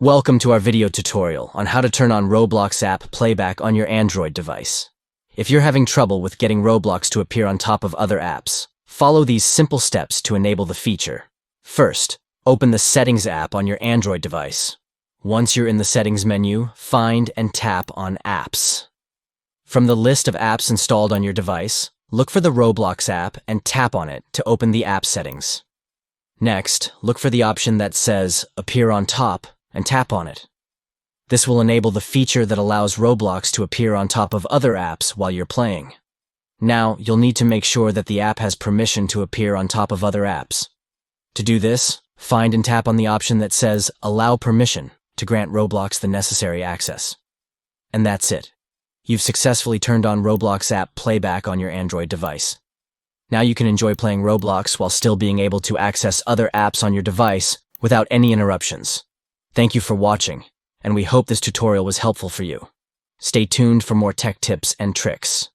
Welcome to our video tutorial on how to turn on Roblox app Playback on your Android device. If you're having trouble with getting Roblox to appear on top of other apps, follow these simple steps to enable the feature. First, open the Settings app on your Android device. Once you're in the Settings menu, find and tap on Apps. From the list of apps installed on your device, look for the Roblox app and tap on it to open the app settings. Next, look for the option that says Appear on Top and tap on it. This will enable the feature that allows Roblox to appear on top of other apps while you're playing. Now, you'll need to make sure that the app has permission to appear on top of other apps. To do this, find and tap on the option that says Allow Permission to grant Roblox the necessary access. And that's it. You've successfully turned on Roblox app Playback on your Android device. Now you can enjoy playing Roblox while still being able to access other apps on your device without any interruptions. Thank you for watching, and we hope this tutorial was helpful for you. Stay tuned for more tech tips and tricks.